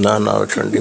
ના ઠંડી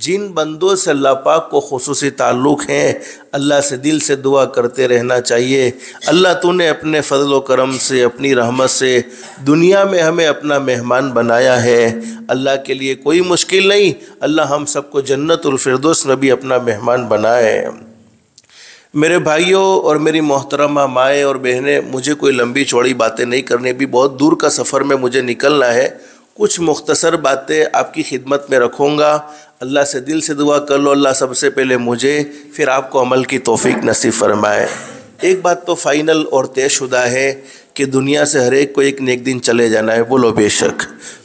جن بندوں سے اللہ پاک کو خصوصی تعلق ہیں اللہ سے دل سے دعا کرتے رہنا چاہیے۔ اللہ تو نے اپنے فضل و کرم سے، اپنی رحمت سے دنیا میں ہمیں اپنا مہمان بنایا ہے۔ اللہ کے لیے کوئی مشکل نہیں، اللہ ہم سب کو جنت الفردوس میں بھی اپنا مہمان بنائے۔ میرے بھائیوں اور میری محترمہ مائیں اور بہنیں، مجھے کوئی لمبی چوڑی باتیں نہیں کرنی، بھی بہت دور کا سفر میں مجھے نکلنا ہے۔ کچھ مختصر باتیں آپ کی خدمت میں رکھوں گا۔ اللہ سے دل سے دعا کر لو، اللہ سب سے پہلے مجھے پھر آپ کو عمل کی توفیق نصیب فرمائے۔ ایک بات تو فائنل اور طے شدہ ہے کہ دنیا سے ہر ایک کو ایک نہ ایک دن چلے جانا ہے، بولو بے شک۔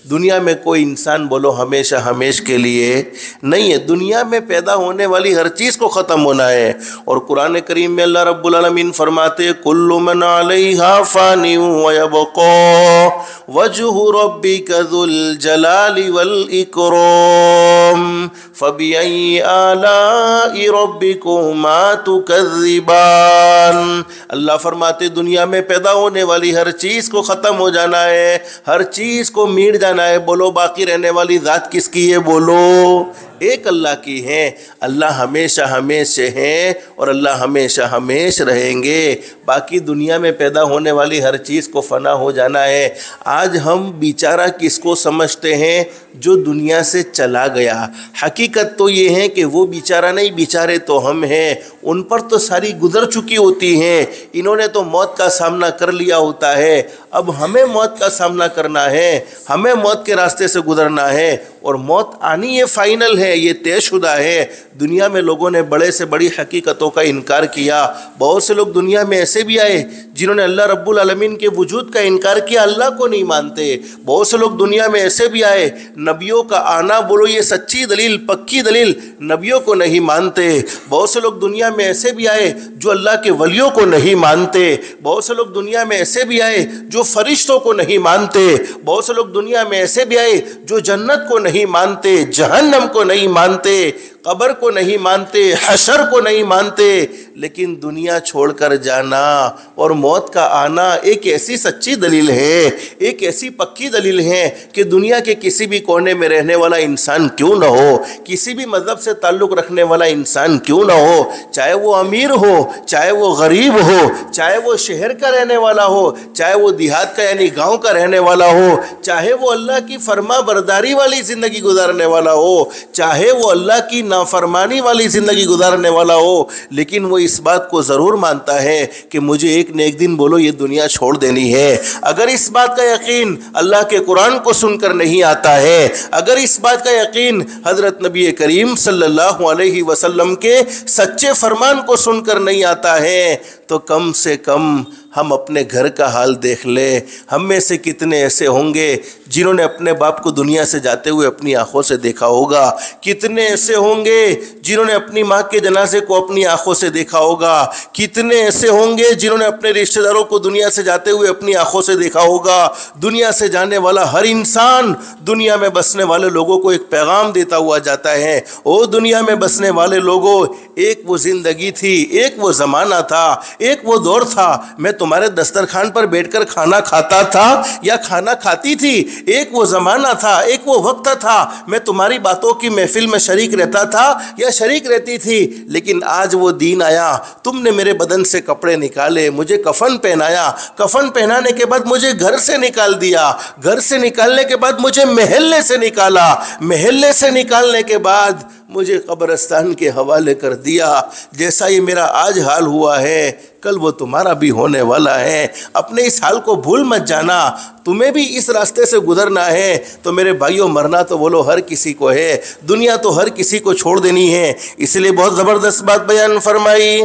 دنیا میں کوئی انسان بولو ہمیشہ ہمیش کے لیے نہیں ہے، دنیا میں پیدا ہونے والی ہر چیز کو ختم ہونا ہے۔ اور قرآن کریم میں اللہ رب العالمین فرماتے کل من علیہا فان ویبقی وجہ ربک ذو الجلال والاکرام فبأی آلاء ربکما تکذبان۔ اللہ فرماتے دنیا میں پیدا ہونے والی ہر چیز کو ختم ہو جانا ہے، ہر چیز کو مٹ جانا ہے، بولو باقی رہنے والی ذات کس کی ہے؟ بولو ایک اللہ کی ہے۔ اللہ ہمیشہ ہمیش ہیں اور اللہ ہمیشہ ہمیش رہیں گے۔ باقی دنیا میں پیدا ہونے والی ہر چیز کو فنا ہو جانا ہے۔ آج ہم بیچارہ کس کو سمجھتے ہیں؟ جو دنیا سے چلا گیا۔ حقیقت تو یہ ہے کہ وہ بیچارہ نہیں، بیچارے تو ہم ہیں، ان پر تو ساری گزر چکی ہوتی ہیں، انہوں نے تو موت کا سامنا کر لیا ہوتا ہے۔ اب ہمیں موت کا سامنا کرنا ہے، ہمیں موت کے راستے سے گزرنا ہے، اور موت آنی یہ فائنل ہے، یہ طے شدہ ہے۔ دنیا میں لوگوں نے بڑے سے بڑی حقیقتوں کا انکار کیا۔ بہت سے لوگ دنیا میں ایسے بھی آئے جنہوں نے اللہ رب العالمین کے وجود کا انکار کیا، اللہ کو نہیں مانتے۔ بہت سے لوگ دنیا میں ایسے بھی آئے نبیوں کا آنا، بولو یہ سچی دلیل، پکی دلیل، نبیوں کو نہیں مانتے۔ بہت سے لوگ دنیا میں ایسے بھی آئے جو اللہ کے ولیوں کو نہیں مانتے۔ بہت سے لوگ دنیا میں ایسے بھی آئے جو فرشتوں کو نہیں مانتے۔ بہت سے لوگ دنیا میں ایسے بھی آئے جو جنت کو نہیں مانتے، جہنم کو نہیں مانتے، قبر کو نہیں مانتے، حشر کو نہیں مانتے۔ لیکن دنیا چھوڑ کر جانا اور موت کا آنا ایک ایسی سچی دلیل ہے، ایک ایسی پکی دلیل ہے کہ دنیا کے کسی بھی کونے میں رہنے والا انسان کیوں نہ ہو، کسی بھی مذہب سے تعلق رکھنے والا انسان کیوں نہ ہو، چاہے وہ امیر ہو، چاہے وہ غریب ہو، چاہے وہ شہر کا رہنے والا ہو، چاہے وہ دیہات کا یعنی گاؤں کا رہنے والا ہو، چاہے وہ اللہ کی فرما برداری والی زندگی گزارنے والا ہو، چاہے وہ اللہ کی نافرمانی والی زندگی گزارنے والا ہو، لیکن وہ اس بات کو ضرور مانتا ہے کہ مجھے ایک نہ ایک دن بولو یہ دنیا چھوڑ دینی ہے۔ اگر اس بات کا یقین اللہ کے قرآن کو سن کر نہیں آتا ہے، اگر اس بات کا یقین حضرت نبی کریم صلی اللہ علیہ وسلم کے سچے فرمان کو سن کر نہیں آتا ہے، تو کم سے کم ہم اپنے گھر کا حال دیکھ لیں۔ ہم میں سے کتنے ایسے ہوں گے جنہوں نے اپنے باپ کو دنیا سے جاتے ہوئے اپنی آنکھوں سے دیکھا ہوگا؟ کتنے ایسے ہوں گے جنہوں نے اپنی ماں کے جنازے کو اپنی آنکھوں سے دیکھا ہوگا؟ کتنے ایسے ہوں گے جنہوں نے اپنے رشتہ داروں کو دنیا سے جاتے ہوئے اپنی آنکھوں سے دیکھا ہوگا؟ دنیا سے جانے والا ہر انسان دنیا میں بسنے والے لوگوں کو ایک پیغام دیتا ہوا جاتا ہے، او دنیا میں بسنے والے لوگوں، ایک وہ زندگی تھی، ایک وہ زمانہ تھا، ایک وہ دور تھا، میں تمہارے دسترخوان پر بیٹھ کر کھانا کھاتا تھا یا کھانا کھاتی تھی، ایک وہ زمانہ تھا، ایک وہ وقت تھا، میں تمہاری باتوں کی محفل میں شریک رہتا تھا یا شریک رہتی تھی، لیکن آج وہ دین آیا، تم نے میرے بدن سے کپڑے نکالے، مجھے کفن پہنایا، کفن پہنانے کے بعد مجھے گھر سے نکال دیا، گھر سے نکالنے کے بعد مجھے محلے سے نکالا، محلے سے نکالنے کے بعد مجھے قبرستان کے حوالے کر دیا۔ جیسا یہ میرا آج حال ہوا ہے کل وہ تمہارا بھی ہونے والا ہے۔ اپنے اس حال کو بھول مت جانا، تمہیں بھی اس راستے سے گزرنا ہے۔ تو میرے بھائیوں، مرنا تو بولو ہر کسی کو ہے، دنیا تو ہر کسی کو چھوڑ دینی ہے۔ اس لیے بہت زبردست بات بیان فرمائی،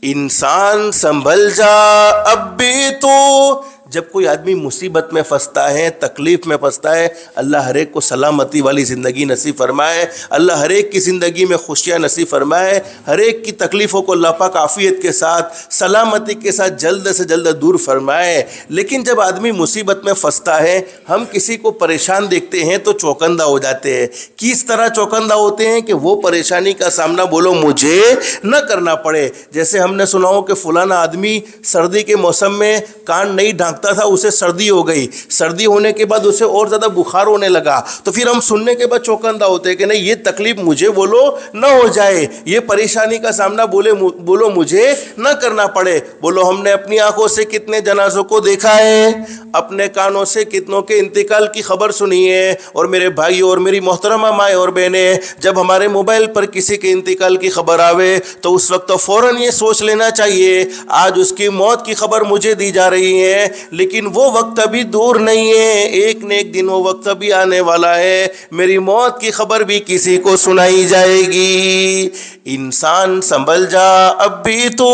انسان سنبھل جا اب بھی تو۔ جب کوئی آدمی مصیبت میں پھنستا ہے، تکلیف میں پھنستا ہے، اللہ ہر ایک کو سلامتی والی زندگی نصیب فرمائے، اللہ ہر ایک کی زندگی میں خوشیاں نصیب فرمائے، ہر ایک کی تکلیفوں کو اللہ پاک عافیت کے ساتھ، سلامتی کے ساتھ جلد سے جلد دور فرمائے۔ لیکن جب آدمی مصیبت میں پھنستا ہے، ہم کسی کو پریشان دیکھتے ہیں تو چوکندہ ہو جاتے ہیں۔ کس طرح چوکندہ ہوتے ہیں کہ وہ پریشانی کا سامنا بولو مجھے نہ کرنا پڑے۔ جیسے ہم نے سنا ہو کہ فلانا آدمی سردی کے موسم میں کان نہیں ڈھانک بھاگتا تھا اسے سردی ہو گئی، سردی ہونے کے بعد اسے اور زیادہ بخار ہونے لگا، تو پھر ہم سننے کے بعد چوکندہ ہوتے ہیں کہ نہیں یہ تکلیف مجھے بولو نہ ہو جائے، یہ پریشانی کا سامنا بولو مجھے نہ کرنا پڑے۔ بولو ہم نے اپنی آنکھوں سے کتنے جنازوں کو دیکھا ہے، اپنے کانوں سے کتنوں کے انتقال کی خبر سنی ہے، اور میرے بھائیوں اور میری محترمہ مائیں اور بہنیں، جب ہمارے موبائل پر کسی کے انتقال کی خبر آوے تو اس وقت تو فوراً یہ سوچ لینا چاہیے آج اس کی موت کی خبر مجھے دی جا رہی ہے، لیکن وہ وقت ابھی دور نہیں ہے، ایک نہ ایک دن وہ وقت ابھی آنے والا ہے، میری موت کی خبر بھی کسی کو سنائی جائے گی۔ انسان سنبھل جا اب بھی تو،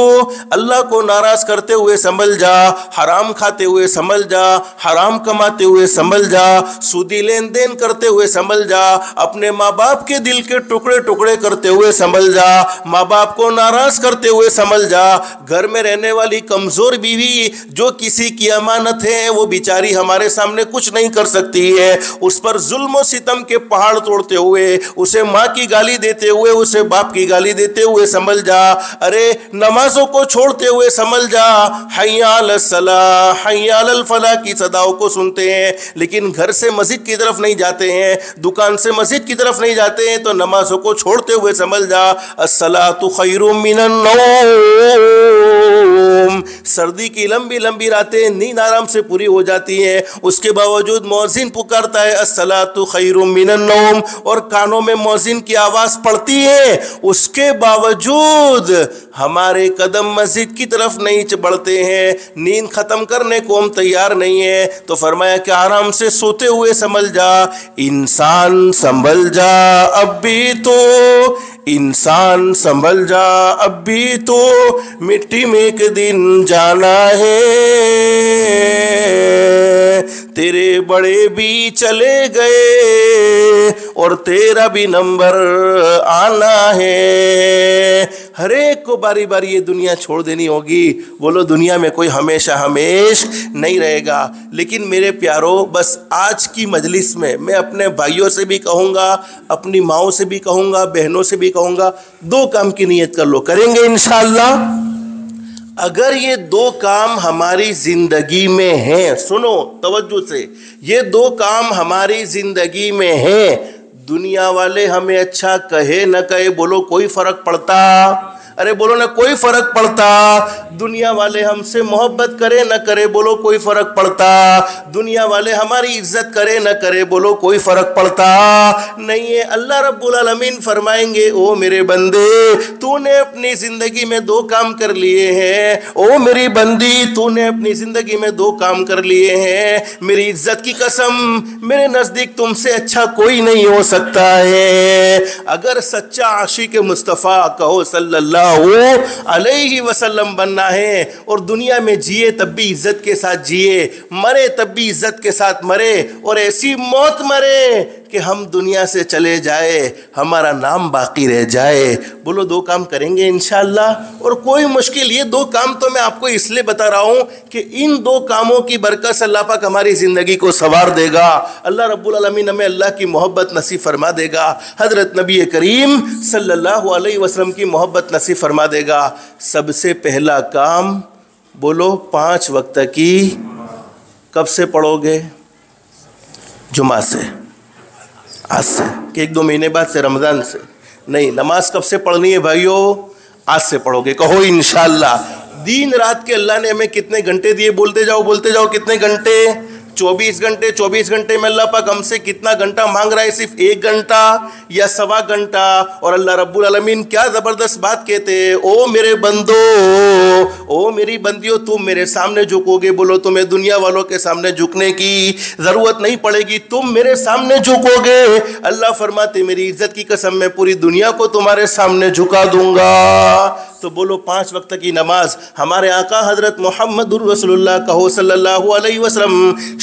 اللہ کو ناراض کرتے ہوئے سنبھل جا، حرام کھاتے ہوئے سنبھل جا، حرام کماتے ہوئے سنبھل جا، سودی لین دین کرتے ہوئے سنبھل جا، اپنے ماں باپ کے دل کے ٹکڑے ٹکڑے کرتے ہوئے سنبھل جا، ماں باپ کو ناراض کرتے ہوئے سنبھل جا، گھر میں رہنے والی کمزور بیوی جو کسی کی امانت ہے وہ بیچاری ہمارے سامنے کچھ نہیں کر سکتی ہے، اس پر ظلم و ستم کے پہاڑ توڑتے ہوئے، اسے ماں کی گالی دیتے ہوئے، اسے باپ کی گالی دیتے ہوئے سنبھل جا، ارے نمازوں کو چھوڑتے ہوئے سنبھل جا، حی علی الصلاۃ حی علی الفلاح کی صداؤں کو سنتے ہیں لیکن گھر سے مسجد کی طرف نہیں جاتے ہیں، دکان سے مسجد کی طرف نہیں جاتے ہیں، تو نمازوں کو چھوڑتے ہوئے سنبھل جا، الصلاۃ خیر من النوم، سردی کی لمبی لمبی راتیں نیند آرام سے پوری ہو جاتی ہیں، اس کے باوجود مؤذن پکارتا ہے الصلاۃ خیر من النوم، اور کانوں میں مؤذن کی آواز پڑتی ہے، اس کے باوجود ہمارے قدم مسجد کی طرف نہیں بڑھتے ہیں، نیند ختم کرنے کو ہم تیار نہیں ہیں، تو فرمایا کہ آرام سے سوتے ہوئے سنبھل جا، انسان سنبھل جا اب بھی تو، انسان سنبھل جا اب بھی تو، مٹی میں ایک دن جانا ہے، تیرے بڑے بھی چلے گئے اور تیرا بھی نمبر آنا ہے، ہر ایک کو باری باری یہ دنیا چھوڑ دینی ہوگی۔ بولو دنیا میں کوئی ہمیشہ ہمیش نہیں رہے گا، لیکن میرے پیارو بس آج کی مجلس میں میں اپنے بھائیوں سے بھی کہوں گا، اپنی ماؤں سے بھی کہوں گا، بہنوں سے بھی کہوں گا، دو کام کی نیت کر لو، کریں گے انشاءاللہ۔ اگر یہ دو کام ہماری زندگی میں ہیں، سنو توجہ سے، یہ دو کام ہماری زندگی میں ہیں، دنیا والے ہمیں اچھا کہے نہ کہے بولو کوئی فرق پڑتا؟ ارے بولو نہ کوئی فرق پڑتا؟ دنیا والے ہم سے محبت کرے نہ کرے بولو کوئی فرق پڑتا؟ دنیا والے ہماری عزت کرے نہ کرے بولو کوئی فرق پڑتا نہیں ہے۔ اللہ رب العالمین فرمائیں گے او میرے بندے تو نے اپنی زندگی میں دو کام کر لیے ہیں، او میری بندی تو نے اپنی زندگی میں دو کام کر لیے ہیں، میری عزت کی قسم میرے نزدیک تم سے اچھا کوئی نہیں ہو سکتا ہے۔ اگر سچا عاشق مصطفیٰ کہو صلی اللہ علیہ وسلم بننا ہے اور دنیا میں جیے تب بھی عزت کے ساتھ جیے، مرے تب بھی عزت کے ساتھ مرے، اور ایسی موت مرے کہ ہم دنیا سے چلے جائے ہمارا نام باقی رہ جائے، بولو دو کام کریں گے انشاءاللہ؟ اور کوئی مشکل، یہ دو کام تو میں آپ کو اس لیے بتا رہا ہوں کہ ان دو کاموں کی برکت سے اللہ پاک ہماری زندگی کو سنوار دے گا، اللہ رب العالمین ہمیں اللہ کی محبت نصیب فرما دے گا، حضرت نبی کریم صلی اللہ علیہ وسلم کی محبت نصیب فرما دے گا۔ سب سے پہلا کام بولو 5 وقت کی کب سے پڑھو گے؟ جمعہ سے، آج سے، کہ 1-2 مہینے بعد سے، رمضان سے نہیں، نماز کب سے پڑھنی ہے بھائیو؟ آج سے پڑھو گے، کہو انشاءاللہ۔ دین رات کے اللہ نے ہمیں کتنے گھنٹے دیے؟ بولتے جاؤ کتنے گھنٹے؟ 24 گھنٹے۔ 24 گھنٹے میں اللہ پاک ہم سے کتنا گھنٹہ مانگ رہا ہے؟ صرف 1 گھنٹہ یا 1.25 گھنٹہ؟ اور اللہ رب العالمین کیا زبردست بات کہتے ہیں، او میرے بندو، او میری بندیوں، تم میرے سامنے جھکو گے، بولو تمہیں دنیا والوں کے سامنے جھکنے کی ضرورت نہیں پڑے گی، تم میرے سامنے جھکو گے، اللہ فرماتے میری عزت کی قسم میں پوری دنیا کو تمہارے سامنے جھکا دوں گا۔ تو بولو 5 وقت کی نماز ہمارے آقا حضرت محمد الرسول اللہ کہو صلی اللہ علیہ وسلم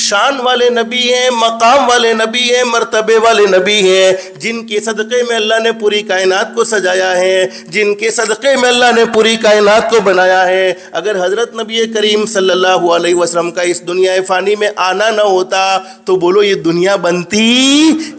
شان والے نبی ہیں، مقام والے نبی ہیں، مرتبے والے نبی ہیں، جن کے صدقے میں اللہ نے پوری کائنات کو سجایا ہے، جن کے صدقے میں اللہ نے پوری کائنات کو بنایا ہے۔ اگر حضرت نبی کریم صلی اللہ علیہ وسلم کا اس دنیا فانی میں آنا نہ ہوتا تو بولو یہ دنیا بنتی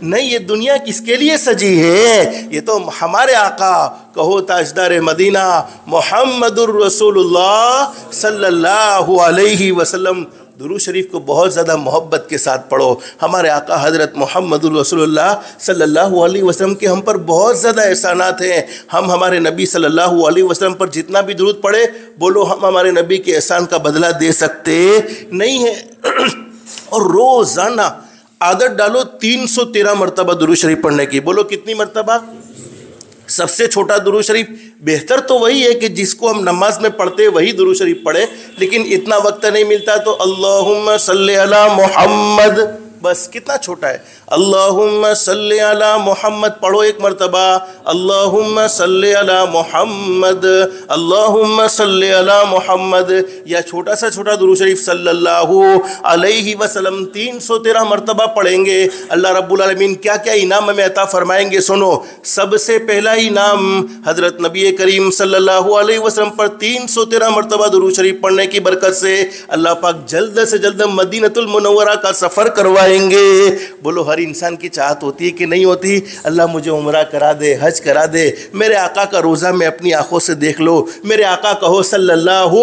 نہیں، یہ دنیا کس کے لیے سجی ہے؟ یہ تو ہمارے آقا کہو تاجدار مدینہ محمد الرسول اللہ صلی اللہ علیہ وسلم درود شریف کو بہت زیادہ محبت کے ساتھ پڑھو. ہمارے آقا حضرت محمد رسول اللہ صلی اللہ علیہ وسلم کے ہم پر بہت زیادہ احسانات ہیں. ہم ہمارے نبی صلی اللہ علیہ وسلم پر جتنا بھی درود پڑھے بولو ہم ہمارے نبی کے احسان کا بدلہ دے سکتے نہیں ہیں. اور روزانہ عادت ڈالو 313 مرتبہ درود شریف پڑھنے کی. بولو کتنی مرتبہ؟ سب سے چھوٹا درود شریف بہتر تو وہی ہے کہ جس کو ہم نماز میں پڑھتے وہی درود شریف پڑھے، لیکن اتنا وقت نہیں ملتا تو اللہم صلی علی محمد، بس کتنا چھوٹا ہے. اللہم صلی علی محمد پڑھو ایک مرتبہ. اللہم صلی علی محمد، اللہم صلی علی محمد. یا چھوٹا سا چھوٹا درود شریف صلی اللہ علیہ وسلم 313 مرتبہ پڑھیں گے. اللہ رب العالمین کیا کیا انعام ہمیں عطا فرمائیں گے سنو. سب سے پہلا انعام حضرت نبی کریم صلی اللہ علیہ وسلم پر 313 مرتبہ درود شریف پڑھنے کی برکت سے اللہ پاک جلد سے جلد مدینۃ المنورہ کا سفر کروائیں گے. بولو ہر انسان کی چاہت ہوتی ہے کہ نہیں ہوتی؟ اللہ مجھے عمرہ کرا دے، حج کرا دے. میرے آقا کا روزہ میں اپنی آنکھوں سے دیکھ لو. میرے آقا کہو صلی اللہ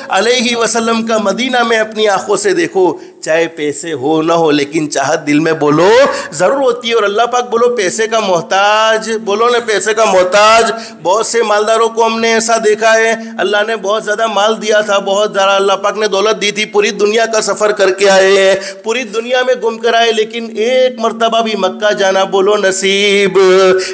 علیہ وسلم کا مدینہ میں اپنی آنکھوں سے دیکھو. چاہے پیسے ہو نہ ہو لیکن چاہت دل میں بولو ضرور ہوتی ہے. اور اللہ پاک بولو پیسے کا محتاج، بولو نا پیسے کا محتاج. بہت سے مالداروں کو ہم نے ایسا دیکھا ہے اللہ نے بہت زیادہ مال دیا تھا، بہت زیادہ اللہ پاک نے دولت دی تھی، پوری دنیا کا سفر کر کے آئے ہیں، پوری دنیا میں گھوم کر آئے، لیکن ایک مرتبہ بھی مکہ جانا بولو نصیب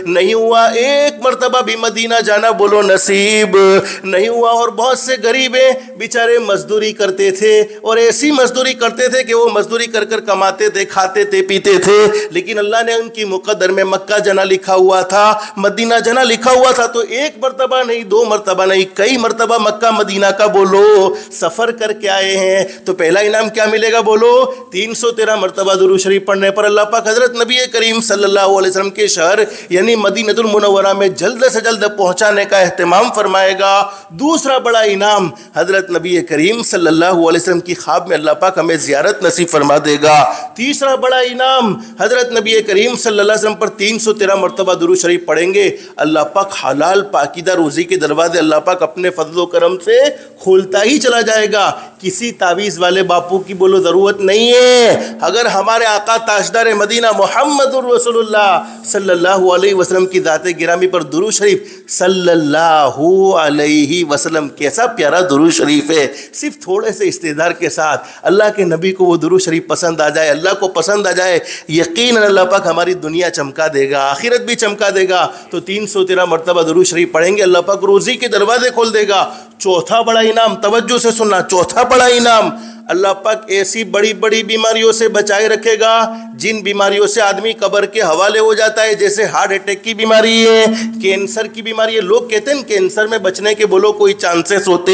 نہیں ہوا. ایک مرتبہ بھی مدینہ جانا بولو نصیب نہیں ہوا. اور بہت سے غریب ہیں بیچارے مزدوری کرتے تھے اور ایسی مزدوری کرتے تھے کہ وہ مزدوری کر کر کماتے تھے، کھاتے تھے، پیتے تھے، لیکن اللہ نے ان کی مقدر میں مکہ جانا لکھا ہوا تھا، مدینہ جانا لکھا ہوا تھا. تو ایک مرتبہ نہیں، دو مرتبہ نہیں، کئی مرتبہ مکہ مدینہ کا بولو سفر کر کے آئے ہیں. تو پہلا انعام کیا ملے گا بولو؟ 313 مرتبہ درود شریف پڑھنے پر اللہ پاک حضرت نبی کریم صلی اللہ علیہ وسلم کے شہر یعنی مدینۃ المنورہ میں جلد سے جلد پہنچانے کا اہتمام فرمائے گا. دوسرا بڑا انعام حضرت نبی کریم صلی اللہ علیہ وسلم کی خواب میں اللہ پاک ہمیں زیارت نصیب فرما دے گا. تیسرا بڑا انعام حضرت نبی کریم صلی اللہ علیہ وسلم پر 313 مرتبہ درود شریف پڑھیں گے اللہ پاک حلال پاکیدہ روزی کے دروازے اللہ پاک اپنے فضل و کرم سے کھولتا ہی چلا جائے گا. کسی تعویذ والے باپو کی بولو ضرورت نہیں ہے. اگر ہمارے آقا تاجدار مدینہ محمد رسول اللہ صلی اللہ علیہ وسلم کی ذات گرامی پر درود شریف صلی اللہ علیہ وسلم، کیسا پیارا درود شریف ہے. صرف تھوڑے سے استدار کے ساتھ اللہ کے نبی کو وہ درود شریف پسند آ جائے، اللہ کو پسند آ جائے، یقیناً اللہ پاک ہماری دنیا چمکا دے گا، آخرت بھی چمکا دے گا. تو 313 مرتبہ درود شریف پڑھیں گے اللہ پاک روزی کے دروازے کھول دے گا. چوتھا بڑا انعام، توجہ سے سننا، چوتھا بڑا انعام اللہ پاک ایسی بڑی بڑی بیماریوں سے بچائے رکھے گا جن بیماریوں سے آدمی قبر کے حوالے ہو جاتا ہے، جیسے ہارٹ اٹیک کی بیماری ہے، کینسر کی بیماری ہے. لوگ کہتے ہیں کینسر میں بچنے کے بولو کوئی چانسز ہوتے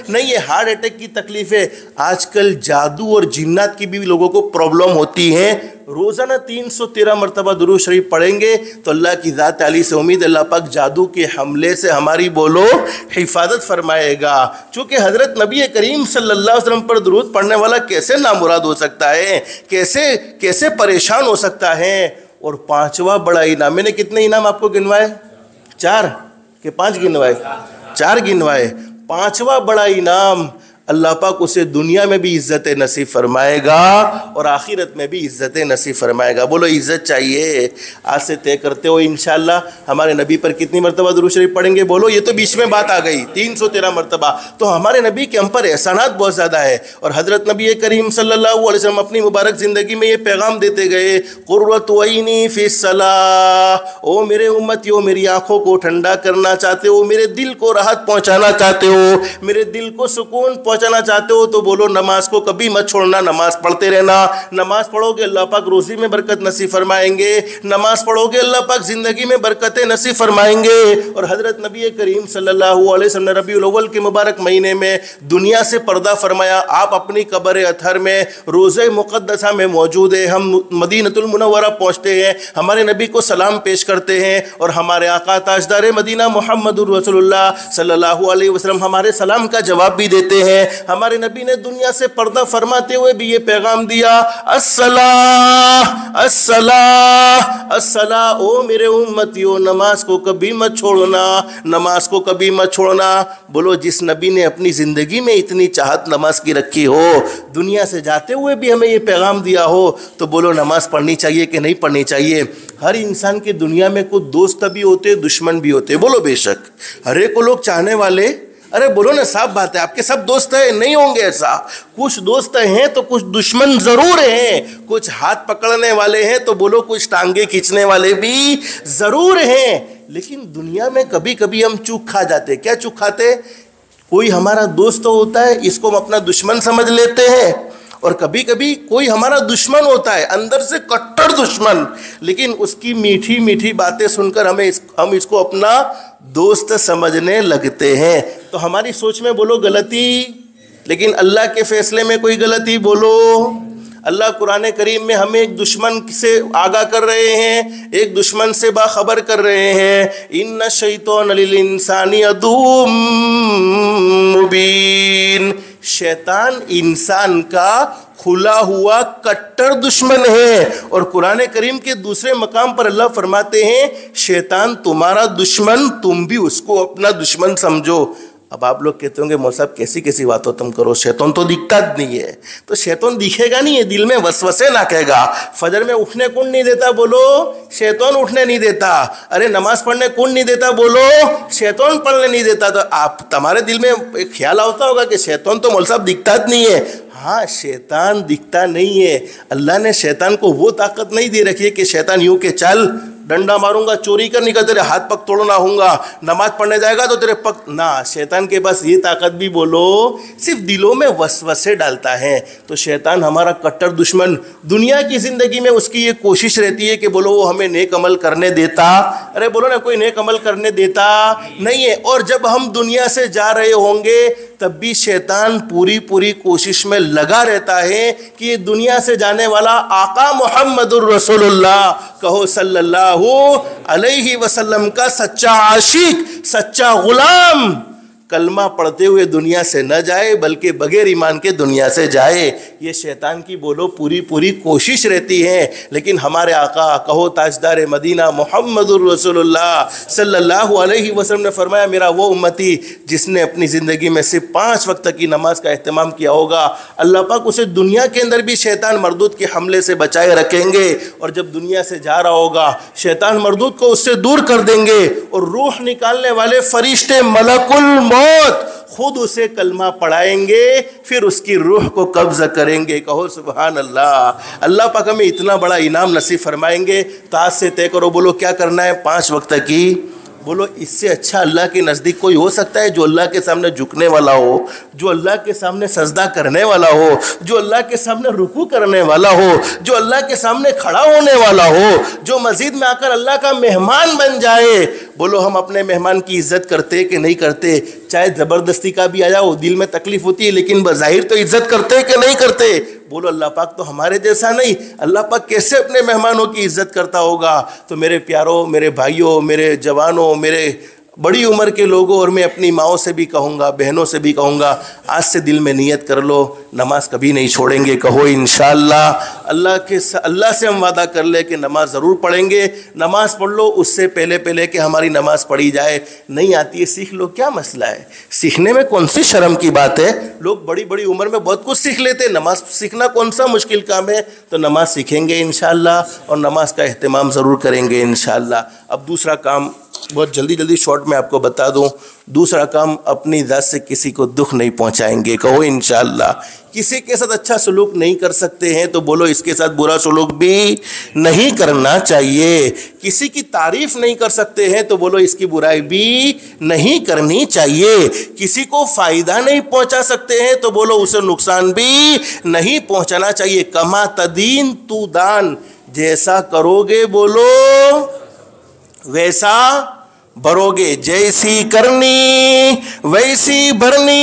نہیں ہے. ہارٹ اٹیک کی تکلیف ہے. آج کل جادو اور جنات کی بھی لوگوں کو پرابلم ہوتی ہیں. روزانہ 313 مرتبہ درود شریف پڑھیں گے تو اللہ کی ذات علی سے امید اللہ پاک جادو کے حملے سے ہماری بولو حفاظت فرمائے گا. چونکہ حضرت نبی کریم صلی اللہ علیہ وسلم پر درود پڑھنے والا کیسے نامراد ہو سکتا ہے، کیسے پریشان ہو سکتا ہے. اور پانچواں بڑا انعام، میں نے کتنے انعام آپ کو گنوائے؟ 4 کہ 5 گنوائے؟ 4 گنوائے. پانچواں بڑا انعام اللہ پاک اسے دنیا میں بھی عزت نصیب فرمائے گا اور آخرت میں بھی عزت نصیب فرمائے گا. بولو عزت چاہیے، آج سے طے کرتے ہو انشاءاللہ ہمارے نبی پر کتنی مرتبہ درود شریف پڑھیں گے؟ بولو. یہ تو بیچ میں بات آ گئی 313 مرتبہ. تو ہمارے نبی کے ہم پر احسانات بہت زیادہ ہے. اور حضرت نبی کریم صلی اللہ علیہ وسلم اپنی مبارک زندگی میں یہ پیغام دیتے گئے، قرۃ عینی فی الصلاۃ. او میرے امتیو، میری آنکھوں کو ٹھنڈا کرنا چاہتے ہو، میرے دل کو راحت پہنچانا چاہتے ہو، میرے دل کو سکون پہنچانا چاہتے ہو تو بولو نماز کو کبھی مت چھوڑنا، نماز پڑھتے رہنا. نماز پڑھو گے اللہ پاک روزی میں برکت نصیب فرمائیں گے، نماز پڑھو گے اللہ پاک زندگی میں برکتیں نصیب فرمائیں گے. اور حضرت نبی کریم صلی اللہ علیہ وسلم نے ربیع الاول کے مبارک مہینے میں دنیا سے پردہ فرمایا. آپ اپنی قبر اطہر میں روضہ مقدسہ میں موجود ہیں. ہم مدینۃ المنورہ پہنچتے ہیں، ہمارے نبی کو سلام پیش کرتے ہیں اور ہمارے آقا تاجدار مدینہ محمد رسول اللہ صلی اللہ علیہ وسلم ہمارے سلام کا جواب بھی دیتے ہیں. ہمارے نبی نے دنیا سے پردہ فرماتے ہوئے بھی یہ پیغام دیا، الصلاۃ الصلاۃ الصلاۃ، او میرے امتیو نماز کو کبھی مت چھوڑنا، نماز کو کبھی مت چھوڑنا۔ بولو جس نبی نے اپنی زندگی میں اتنی چاہت نماز کی رکھی ہو، دنیا سے جاتے ہوئے بھی ہمیں یہ پیغام دیا ہو، تو بولو نماز پڑھنی چاہیے کہ نہیں پڑھنی چاہیے؟ ہر انسان کی دنیا میں کچھ دوست بھی ہوتے، دشمن بھی ہوتے، بولو بے شک۔ ہر ایک کو لوگ چاہنے والے، ارے بولو نا، صاف بات ہے، آپ کے سب دوست ہیں نہیں ہوں گے ایسا، کچھ دوست ہیں تو کچھ دشمن ضرور ہیں، کچھ ہاتھ پکڑنے والے ہیں تو بولو کچھ ٹانگیں کھینچنے والے بھی ضرور ہیں۔ لیکن دنیا میں کبھی کبھی ہم چوک کھا جاتے۔ کیا چوک کھاتے؟ کوئی ہمارا دوست ہوتا ہے، اس کو ہم اپنا دشمن سمجھ لیتے ہیں، اور کبھی کبھی کوئی ہمارا دشمن ہوتا ہے، اندر سے کٹر دشمن، لیکن اس کی میٹھی میٹھی باتیں سن کر ہم اس کو اپنا دوست سمجھنے لگتے ہیں۔ تو ہماری سوچ میں بولو غلطی، لیکن اللہ کے فیصلے میں کوئی غلطی؟ بولو۔ اللہ قرآن کریم میں ہمیں ایک دشمن سے آگاہ کر رہے ہیں، ایک دشمن سے باخبر کر رہے ہیں، ان الشیطان للانسان عدو مبین، شیطان انسان کا کھلا ہوا کٹر دشمن ہے۔ اور قرآن کریم کے دوسرے مقام پر اللہ فرماتے ہیں شیطان تمہارا دشمن، تم بھی اس کو اپنا دشمن سمجھو۔ اب آپ لوگ کہتے ہوں گے مولوی صاحب کیسی کیسی باتوں تم کرو، شیطان تو دکھتا نہیں ہے۔ تو شیطان دکھے گا نہیں ہے، دل میں وسوسے ناکے گا۔ فجر میں اٹھنے کون نہیں دیتا؟ بولو شیطان اٹھنے نہیں دیتا۔ ارے نماز پڑھنے کون نہیں دیتا؟ بولو شیطان پڑھنے نہیں دیتا۔ تو آپ تمہارے دل میں ایک خیال آتا ہوگا کہ شیطان تو مولوی صاحب دکھتا نہیں ہے۔ ہاں شیطان دکھتا نہیں ہے، اللہ نے شیطان کو وہ طاقت نہیں دے رکھی ہے کہ شیطان یوں کہ چل ڈنڈا ماروں گا، چوری کرنے کا تیرے ہاتھ پگ توڑنا ہوں گا، نماز پڑھنے جائے گا تو تیرے پگ، نہ، شیطان کے پاس یہ طاقت بھی بولو صرف دلوں میں وسوسے ڈالتا ہے۔ تو شیطان ہمارا کٹر دشمن، دنیا کی زندگی میں اس کی یہ کوشش رہتی ہے کہ بولو وہ ہمیں نیک عمل کرنے دیتا، ارے بولو نا کوئی نیک عمل کرنے دیتا نہیں ہے۔ اور جب ہم دنیا سے جا رہے ہوں گے تب بھی شیطان پوری کوشش میں لگا رہتا ہے کہ یہ دنیا سے جانے والا آقا محمد الرسول اللہ، کہو صلی اللہ علیہ وسلم کا سچا عاشق، سچا غلام، کلمہ پڑھتے ہوئے دنیا سے نہ جائے بلکہ بغیر ایمان کے دنیا سے جائے۔ یہ شیطان کی بولو پوری کوشش رہتی ہے۔ لیکن ہمارے آقا، کہو تاجدار مدینہ محمد الرسول اللہ صلی اللہ علیہ وسلم نے فرمایا میرا وہ امتی جس نے اپنی زندگی میں صرف 5 وقت کی نماز کا اہتمام کیا ہوگا، اللہ پاک اسے دنیا کے اندر بھی شیطان مردود کے حملے سے بچائے رکھیں گے، اور جب دنیا سے جا رہا ہوگا شیطان مردود کو اس سے دور کر دیں گے، اور روح نکالنے والے فرشتے ملک الموت خود اسے کلمہ پڑھائیں گے، پھر اس کی روح کو قبض کریں گے۔ کہو سبحان اللہ۔ اللہ پاک ہمیں اتنا بڑا انعام نصیب فرمائیں گے۔ تو آج سے طے کرو، بولو کیا کرنا ہے؟ 5 وقت کی، بولو اس سے اچھا اللہ کے نزدیک کوئی ہو سکتا ہے جو اللہ کے سامنے جھکنے والا ہو، جو اللہ کے سامنے سجدہ کرنے والا ہو، جو اللہ کے سامنے رکوع کرنے والا ہو، جو اللہ کے سامنے کھڑا ہونے والا ہو، جو مسجد میں آ کر اللہ کا مہمان بن جائے؟ بولو ہم اپنے مہمان کی عزت کرتے کہ نہیں کرتے؟ چاہے زبردستی کا بھی آیا ہو، دل میں تکلیف ہوتی ہے لیکن بظاہر تو عزت کرتے کہ نہیں کرتے؟ بولو اللہ پاک تو ہمارے جیسا نہیں، اللہ پاک کیسے اپنے مہمانوں کی عزت کرتا ہوگا؟ تو میرے پیاروں، میرے بھائیوں، میرے جوانوں، میرے بڑی عمر کے لوگوں، اور میں اپنی ماؤں سے بھی کہوں گا، بہنوں سے بھی کہوں گا، آج سے دل میں نیت کر لو نماز کبھی نہیں چھوڑیں گے۔ کہو انشاءاللہ۔ اللہ سے ہم وعدہ کر لے کہ نماز ضرور پڑھیں گے۔ نماز پڑھ لو، اس سے پہلے کہ ہماری نماز پڑھی جائے، نہیں آتی ہے سیکھ لو، کیا مسئلہ ہے؟ سیکھنے میں کون سی شرم کی بات ہے؟ لوگ بڑی عمر میں بہت کچھ سیکھ لیتے، نماز سیکھنا کون سا مشکل کام ہے؟ تو نماز سیکھیں گے انشاءاللہ، اور نماز کا اہتمام ضرور کریں گے انشاءاللہ۔ اب دوسرا کام بہت جلدی شارٹ میں آپ کو بتا دوں، دوسرا کام اپنی ذات سے کسی کو دکھ نہیں پہنچائیں گے۔ کہو انشاءاللہ۔ کسی کے ساتھ اچھا سلوک نہیں کر سکتے ہیں تو بولو اس کے ساتھ برا سلوک بھی نہیں کرنا چاہیے۔ کسی کی تعریف نہیں کر سکتے ہیں تو بولو اس کی برائی بھی نہیں کرنی چاہیے۔ کسی کو فائدہ نہیں پہنچا سکتے ہیں تو بولو اسے نقصان بھی نہیں پہنچانا چاہیے۔ کما تدین تو دان، جیسا کرو گے بولو ویسا بھرو گے، جیسی کرنی ویسی بھرنی۔